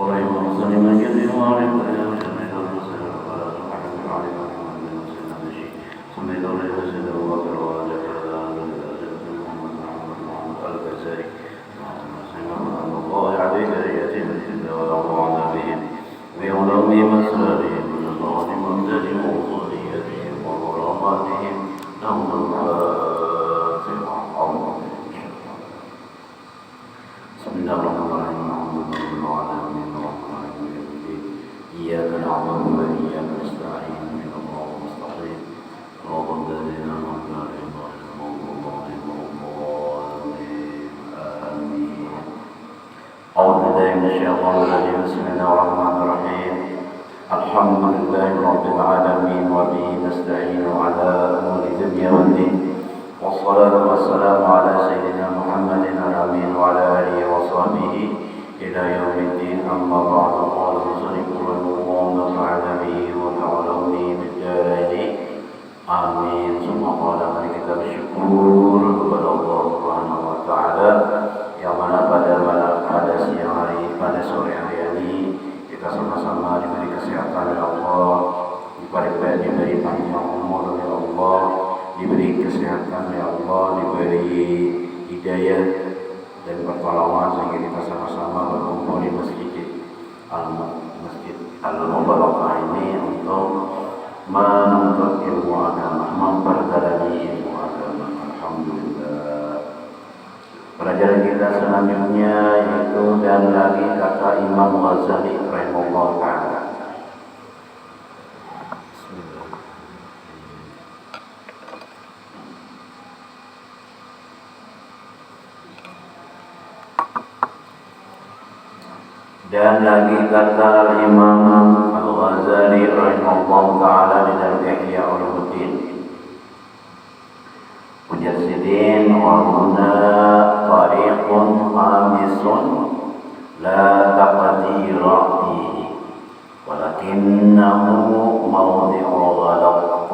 Bismillahirrahmanirrahim. Alhamdulillahirabbil alamin wa bihi nasta'inu ala umuri dunya waddin. Wassalatu wassalamu ala sayyidina Muhammadin al-amin wa ala alihi wa sahbihi ila yaumiddin. Amma ba'du. Qala musannifun rahimahullah ta'ala bihi wa ta'aluni bid-daraini. Amin. Summa qala mari kita bersyukur kepada Allah Subhanahu wa taala yang mana pada siang hari, pada sore hari ini kita sama-sama diberi kesehatan oleh Allah, diberi panjang umur oleh Allah, diberi kesehatan oleh Allah, diberi hidayah dan pertolongan sehingga kita sama-sama berkumpul di masjid Al-Mubarakah ini untuk menuntut ilmu agama, memperdalami ilmu agama. Alhamdulillah. Pelajaran kita selanjutnya yaitu dan lagi kata Imam Ghazali rahimahullah ta'ala. Dan lagi kata Imam Al-Ghazali rahimahullah ta'ala di dalam Ihya Ulumuddin. Mujassidin wa huna tariqun khamisun la taqdira fihi walakinnahu mawdi'u ghalaq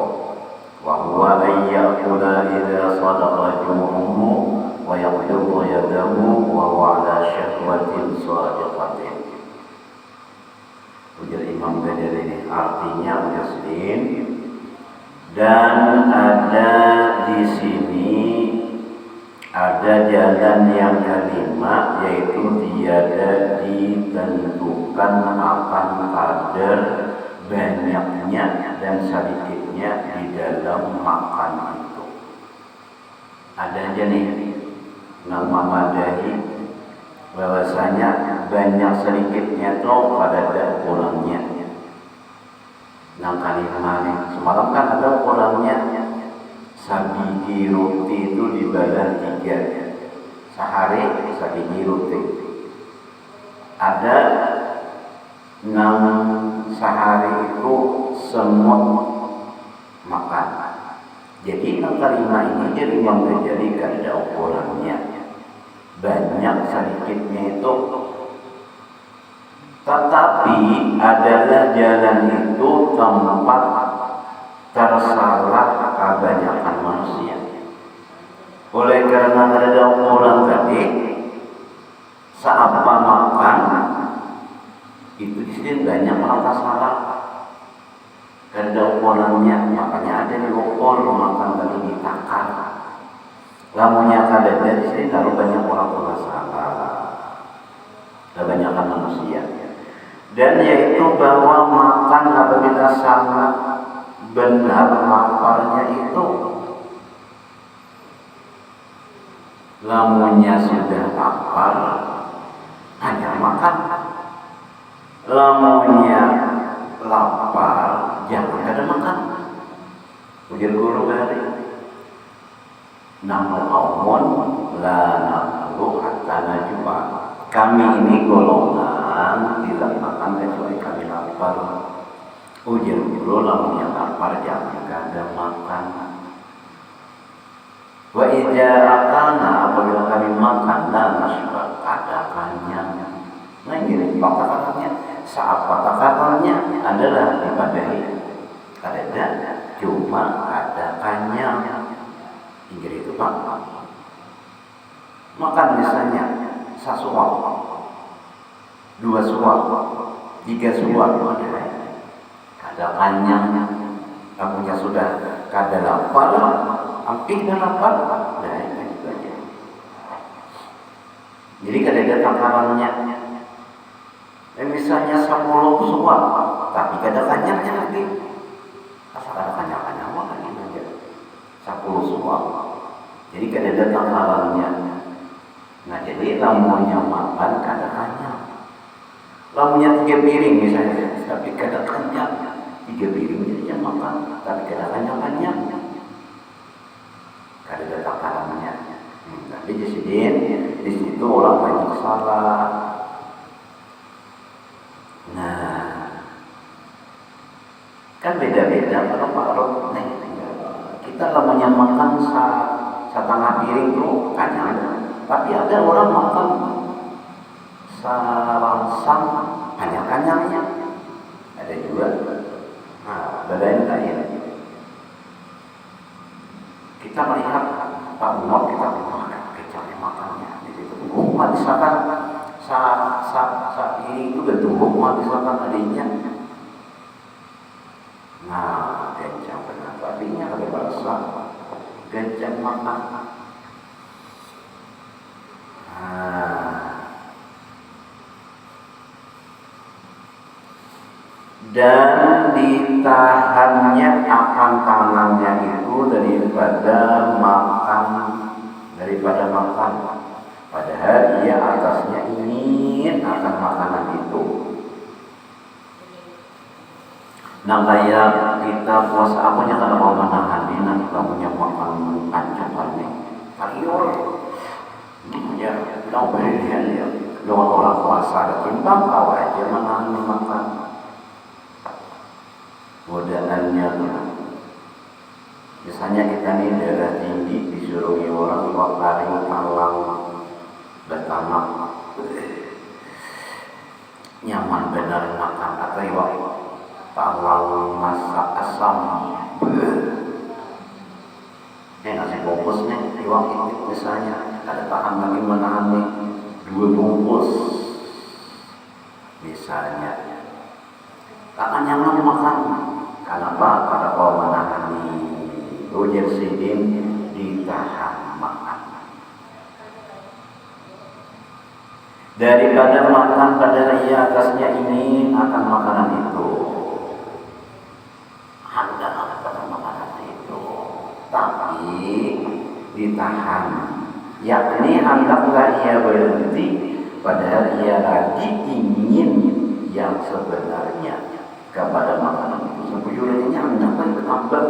wa huwa an ya'kula idha sadaqa jumu'uhu wa yaqbidu yadahu wa huwa ala syahwatin sadiqatin. Ujar Imam Ghazali ini artinya Mujassidin, dan ada di sini ada jalan yang kelima, yaitu tiada ditentukan akan kadar banyaknya dan sedikitnya di dalam makan itu. Ada aja nih nama madahi bahwasanya banyak sedikitnya itu pada ada ukurannya. Nah kalimah nih semalam kan ada ukurannya, sabiji roti itu dibalah 3 sehari, sabiji roti. Ada 6 sehari itu semut makan. Jadi kalimah ini jadi Imam Ghazali kan ada ukurannya, banyak sedikitnya itu. Tetapi adalah jalan itu tempat tersalah kebanyakan manusia. Oleh karena ada ukuran tadi, seapa makan itu di sini banyak orang tersalah. Karena ukurannya, makanya ada di ukur makan tadi ditakar. Lamunya kada di sini lalu banyak orang tersalah, kebanyakan manusia. Dan yaitu bahwa makan apabila sangat benar laparnya itu, lamunnya sudah lapar hanya makan, lamunnya lapar jangan ada makan. Ujar guru dari namu qaumun la naqulu hatta najua. Kami ini golongan tidak makan kecuali kami lapar. Ujar guru lamunnya lapar jangan ada makan. Wa idza akana apabila kami makan dan nasbah kadakannya. Nah ini kata-katanya, saat kata-katanya adalah dipadahi. Ada cuma kadakannya. Inggris itu Pak. Makan misalnya sasuap. 2 suap, 3 suap, kada kanyang, kamunya sudah kada lapar, hampir dan lapar, nah itu aja. Jadi kada ada takarannya. Misalnya 10 suap, tapi kada kanyangnya lagi. Asal kada kanyang-kanyang lagi aja. 10 suap. Jadi kada ada takarannya. Nah jadi lamunnya makan kada kanyang. Lamunnya 3 piring misalnya, tapi kada kanyang. 3 piring jadi makan, tapi kada kanyang-kanyang. Kada ada takarannya. Tapi di situ orang banyak salah. Nah, kan beda-beda kalau parut. Kita lamunnya makan setengah piring tuh kanyang. Tapi ada orang makan sarangsang kanyang-kanyangnya. Ada juga. Nah, bedain lain. Kita melihat Pak Umar, kita makan kecapnya makannya. Jadi itu misalkan saat ini itu betul misalkan adanya. Nah, kencang benar. Tadinya ada bahasa kencang makan. Dan ditahannya akan tangannya itu daripada makan. Padahal ia atasnya ingin akan makanan itu. Nah kayak kita puasa apanya kalau mau menahan ini, nanti kamunya makan ancamannya. Ayo, ya tahu berikan ya. Dengan orang puasa timbang kau aja menahan makan. Modalannya misalnya kita nih darah tinggi disuruh orang lari talang bertanam nyaman benar makan atau iwak talang masak asam ngasih bungkus nih iwak itu misalnya ada tahan lagi menahan nih 2 bungkus misalnya tak nyaman makan. Kenapa? Pada kau menahani ujar sidin ditahan makan. Daripada makan pada ia atasnya ini akan makanan itu. Hendak pada makanan itu. Tapi ditahan. Yakni hendaklah ia berhenti padahal ia lagi ingin yang sebenarnya kepada makanan itu. Sebujurnya hendak bertambah,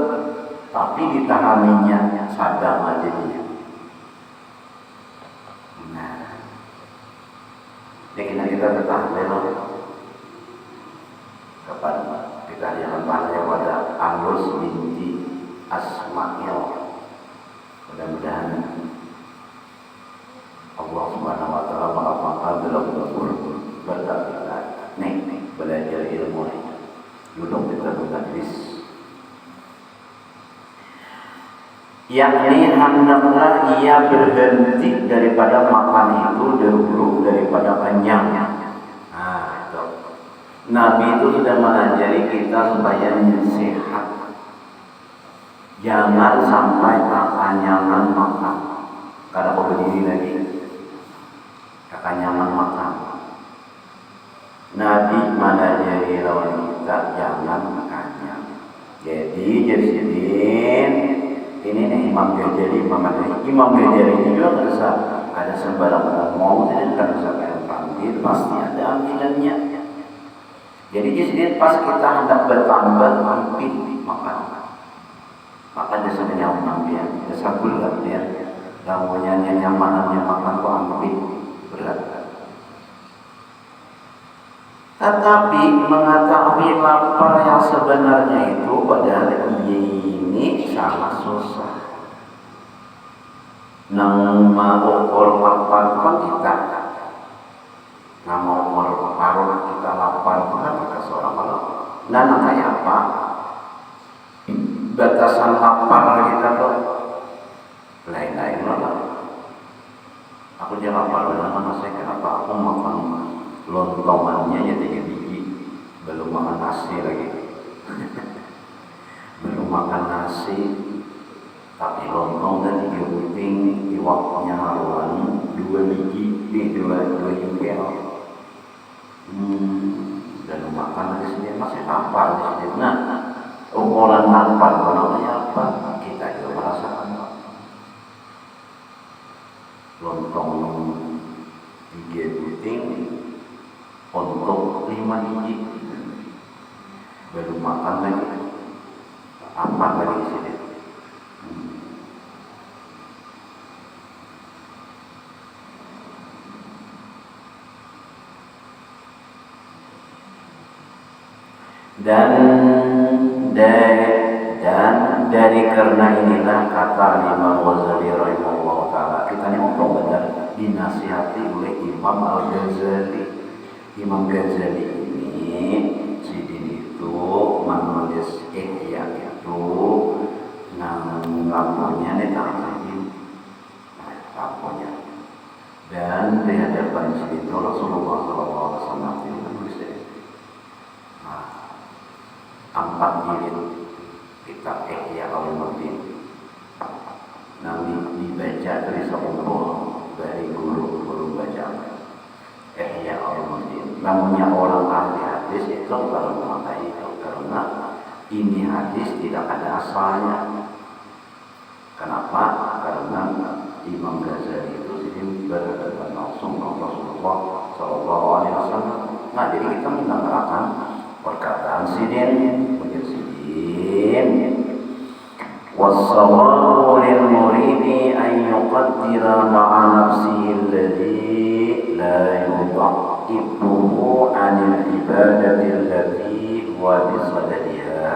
tapi ditahaninya sadar aja dia. Nah, jadi kita bertahan kepada kita yang banyak pada Amrus binti Asma'il. Mudah-mudahan Allah Subhanahu wa taala mengamalkan dalam Al-Qur'an kita. Nih, belajar ilmu ini. Duduk kita bermajlis. Yakni hendaklah ia berhenti daripada makan itu dahulu daripada kenyang. Nah, itu. Nabi itu sudah mengajari kita supaya sehat. Jangan sampai kekenyangan makan. Karena kau berdiri lagi, kekenyangan makan. Nabi mengajari lawan kita jangan kenyang. Jadi ini nih Imam Ghazali, Imam Ghazali ini juga ada sembarang ngomong dan kan saya panggil pasti ada ambilannya. Jadi pas kita hendak bertambah hampir makan, maka dasarnya ambil, dasar bulat dia, lawannya nyamanannya makan kok hampir berat. Tetapi mengetahui lapar yang sebenarnya itu padahal ini sangat susah. Nang mau lapar pun kita, nang mau parut kita lapar pun kita seorang malam. Nah kayak apa? Batasan lapar kita tuh lain-lain lah. Aku jangan lapar, mana saya kenapa aku makan Lontongannya ya 3 biji, belum makan nasi lagi. Belum makan nasi, tapi lontong dan 3 puting, iwaknya haruan 2 biji, di 2 jengkel. Dan makan lagi sendiri masih lapar di sini. Nah, ukuran lapar itu namanya apa? Kita juga merasakan lontong 3 puting untuk 5 biji, belum makan lagi, lapar lagi di sini. Dan dari karena inilah kata Imam Ghazali rahimahullah taala, kita ini ngomong benar dinasihati oleh Imam Al-Ghazali. Imam Ghazali ini sidin itu menulis Ihya itu lampunya nih sidin, lampunya, dan di hadapan sidin Rasulullah SAW menulis ini. 4 jilid kitab Ihya Ulumuddin. Nanti dibaca dari seumur dari guru bacaan Ihya Ulumuddin. Namanya orang ahli hadis itu kalau memakai itu karena ini hadis tidak ada asalnya. Kenapa? Karena Imam Ghazali itu sendiri berhadapan langsung dengan Rasulullah SAW. Nah, jadi kita mendengarkan perkataan sidin punya sidin. Wassawabu lil muridi an yuqaddira ma'a nafsihi alladhi la yudhaqqibuhu 'anil ibadati allati huwa bisadadiha.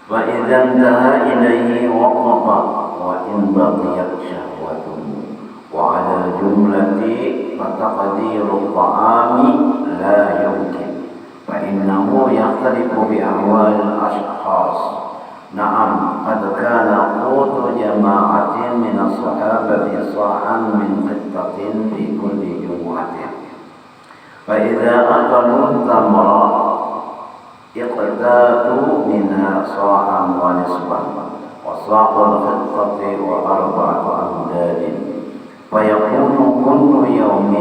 Wa idza intaha ilayhi waqafa wa in baqiyat syahwatuhu wa 'ala jumlati fataqdiru ta'ami la yumkin. فإنه يختلف بأحوال الأشخاص. نعم قد كان قوت جماعة من الصحابة صاعا من قطة في كل جمعة، فإذا أكلوا التمر اقتاتوا منها صاعا ونصفا، وصاع القطة و4 أمداد، فيكون كل يوم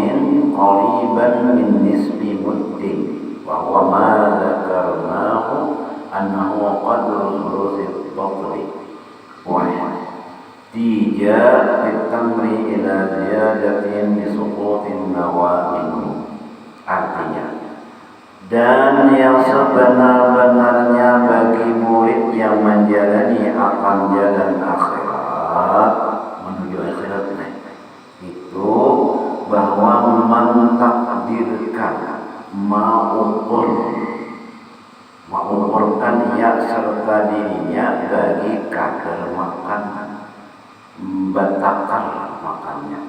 قريبا من نصف مد، وهو ما ذكرناه أنه قدر ثلث البطر، واحتيجا بالتمر إلى زيادة بسقوط النوائم. Artinya, dan yang sebenar-benarnya bagi murid yang menjalani akan jalan akhirat menuju akhirat itu bahwa mentakdirkan mengukurkan ya serta dirinya bagi kadar makan, batakar makannya,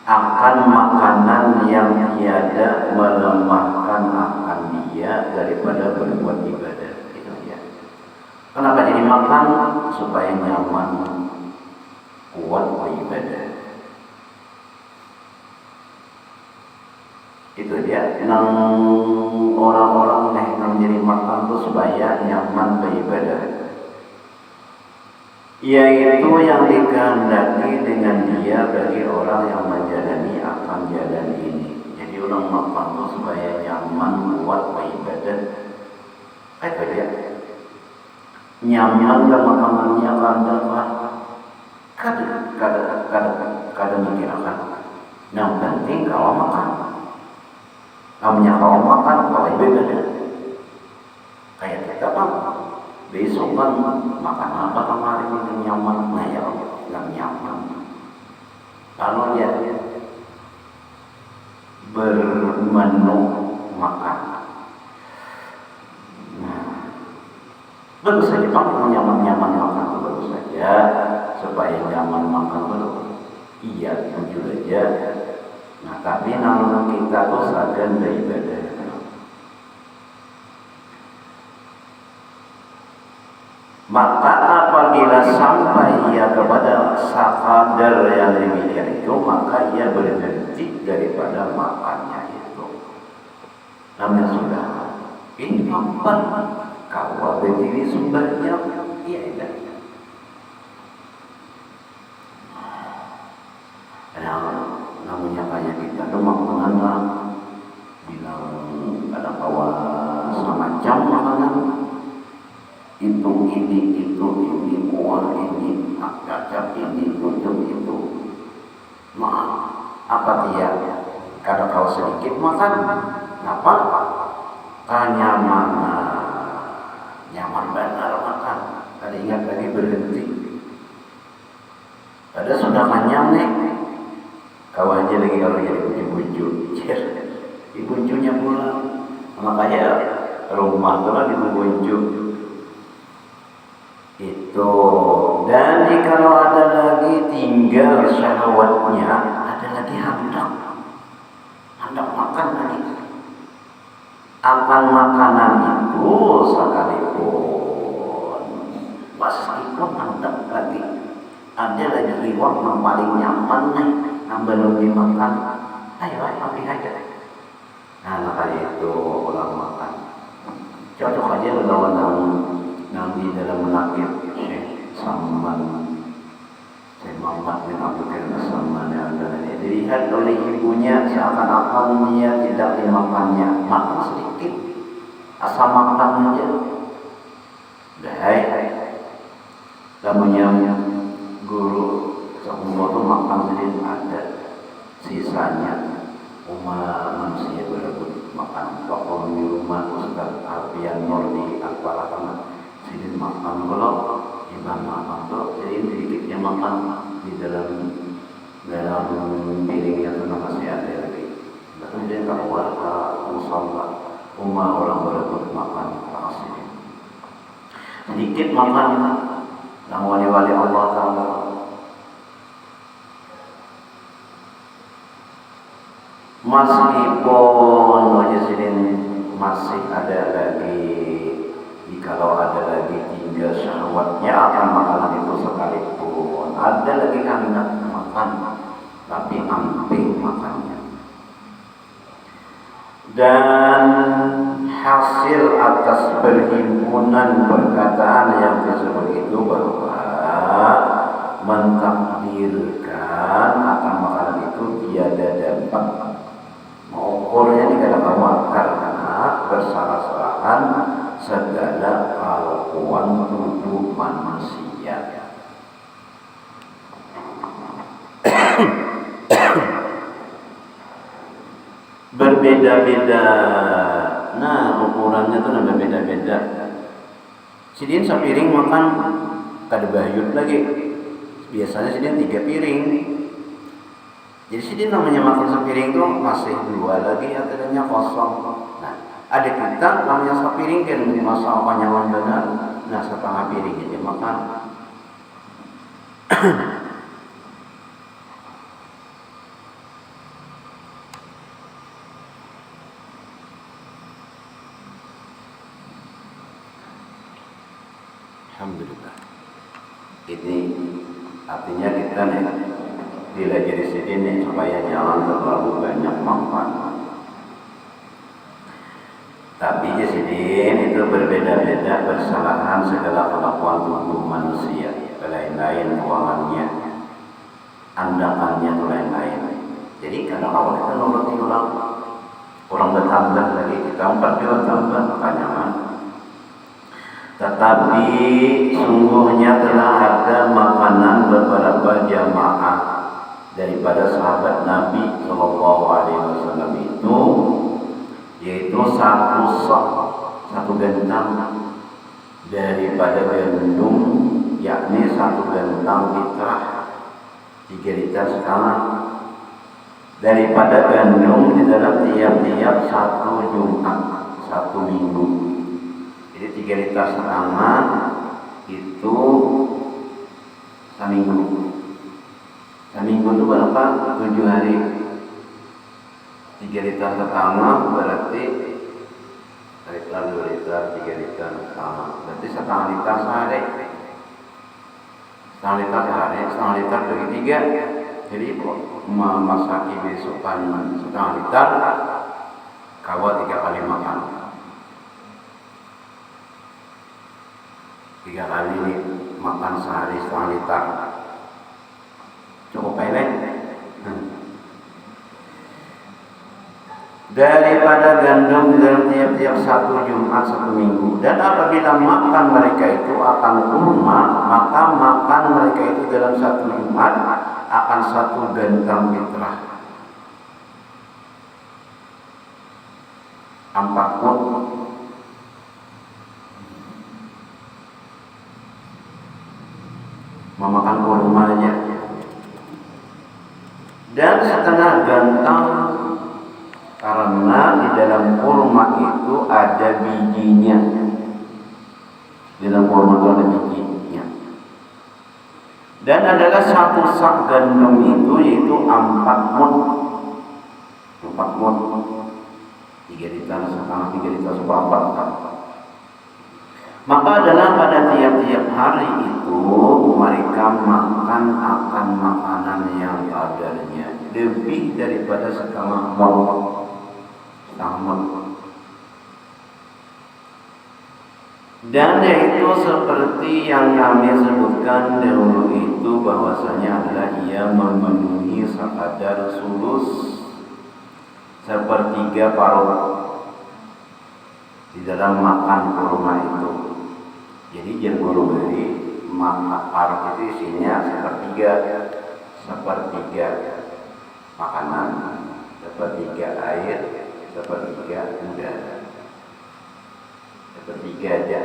akan makanan yang tiada melemahkan akan dia daripada berbuat ibadah. Itu ya. Kenapa jadi makan? Supaya nyaman, kuat beribadah. Itu dia yang orang-orang yang jadi makan itu supaya nyaman beribadah, yaitu yang dikehendaki dengan dia bagi orang yang menjalani akan jalan ini. Jadi orang makan itu supaya nyaman kuat beribadah. Itu dia nyaman ke makanannya kada mikirkan. Yang penting kalau makan. Namanya kalau makan, kalau ibadah. Kayak kita Pak, besok kan makan apa kemarin yang nyaman, nah ya yang nyaman. Lalu ya bermenu makan. Nah, bagus saja Pak, nyaman-nyaman makan itu bagus saja, supaya nyaman makan itu. Iya, jujur aja. Nah, tapi nama kita tuh sadar beribadah. Maka apabila sampai ia kepada sadar yang demikian itu, maka ia berhenti daripada makannya itu. Namanya sudah ini makan kawal berdiri sumbernya iya tidak. Namanya kayak kita tuh makanan bilang ada kawan semacam makanan itu ini kuah ini kacang ini tutup itu apa dia kada kau sedikit makan apa nyaman benar makan kada ingat lagi berhenti ada sudah kenyang nih kawan aja lagi kalau jadi bucu-bucu ibucunya pulang makanya rumah tuh kan dibucu itu. Dan kalau ada lagi tinggal syahwatnya, ada lagi hendak makan lagi. Akan makanan itu sekalipun meskipun hendak lagi ada lagi iwak yang paling nyaman nih yang belum dimakan, ayo ambil aja. Nah kali itu orang makan cocok aja lawan yang di dalam menakib Syekh Saman Syekh Muhammad bin Abdul Karim Saman yang dilihat oleh ibunya seakan-akan dia tidak dimakannya, makan sedikit asal makan aja namanya guru semua tuh makan sedikit ada sisanya umat manusia berebut makan waktu di rumah Ustaz Alfian Nur di Al-Fatihah sedikit makan kalau imam makan tuh jadi sedikitnya makan di dalam piringnya tuh masih ada lagi tapi dia keluar ke musola umat orang berebut makan kasih sedikit makan yang wali-wali Allah Ta'ala meskipun wajah masih ada lagi kalau ada lagi tiga syahwatnya akan makanan itu sekalipun ada lagi hendak makan tapi ambil makannya dan hasil atas perhimpunan perkataan yang tersebut itu bahwa mentakdirkan akan makanan itu tiada dapat mengukurnya di dalam awal karena bersalah-salahan segala kelakuan tubuh manusia. Berbeda-beda. Nah, ukurannya tuh berbeda-beda. Sidin sepiring makan kada bayut lagi. Biasanya sidin 3 piring. Jadi sidin namanya makan sepiring tuh masih 2 lagi artinya kosong. Nah, ada kita namanya sepiring kan masa panjangan benar. Nah, setengah piring aja makan. Alhamdulillah. Ini artinya kita nih belajar di sini nih supaya jangan terlalu banyak makan. Tapi di sini itu berbeda-beda bersalahan segala kelakuan tubuh manusia, lain-lain keuangannya, andakannya itu lain-lain. Jadi karena kalau kita nuruti orang bertambah lagi kita 4 bulan tambah makanya tetapi sungguhnya telah ada makanan beberapa jamaah daripada sahabat Nabi Shallallahu Alaihi Wasallam itu, yaitu satu gentang daripada gandum, yakni 1 gentang fitrah 3,5 liter daripada gandum di dalam tiap-tiap 1 Jumat 1 minggu. Jadi 3,5 liter itu seminggu. Seminggu itu berapa? 7 hari. 3,5 liter berarti 2 liter, 3 liter berarti 1,5 liter sehari. 1,5 liter sehari, 1,5 liter bagi 3 jadi memasaki besokan setengah liter, kawa 3 kali makan. 3 kali makan sehari setengah liter. Cukup pelek. Daripada gandum di dalam tiap-tiap 1 Jumat 1 minggu. Dan apabila makan mereka itu akan kurma, maka makan mereka itu dalam 1 Jumat akan 1 gantang fitrah. 4 mut. Memakan kurma aja. Dan setengah gantang karena di dalam kurma itu ada bijinya. Di dalam kurma itu ada bijinya. Dan adalah 1 sak gandum itu yaitu 4 mut. 4 mut. 3 liter setengah, 3 liter seperempat. Maka adalah pada tiap-tiap hari itu mereka makan akan makanan yang kadarnya lebih daripada setengah mut. Dan yaitu seperti yang kami sebutkan dahulu itu bahwasanya adalah ia memenuhi sekadar sulus sepertiga paruh di dalam makan kurma itu. Jadi jangan beri makan paruh itu isinya sepertiga makanan, sepertiga air, sepertiga udara, sepertiga aja.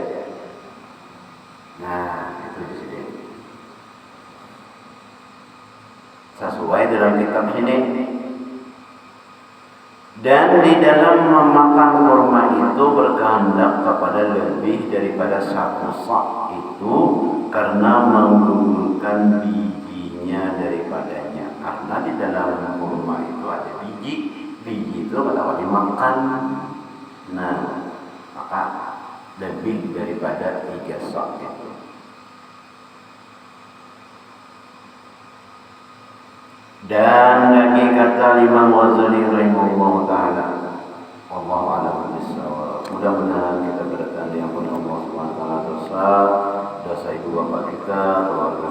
Nah, itu di sini. Sesuai dalam kitab ini. Dan di dalam memakan kurma itu berkehendak kepada lebih daripada 1 sak itu karena menggugurkan bijinya daripadanya. Karena di dalam kurma itu ada biji itu kalau dapat dimakan. Nah, maka lebih daripada 3 sak itu. Dan lagi kata Imam Ghazali rahimahullah taala, wallahu a'lam bishawab. Mudah-mudahan kita berkenan diampuni Allah Subhanahu wa taala dosa ibu bapak kita,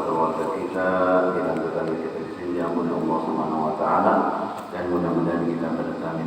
keluarga kita, dan tetangga kita di sini diampuni Allah Subhanahu wa taala, dan mudah-mudahan kita berkenan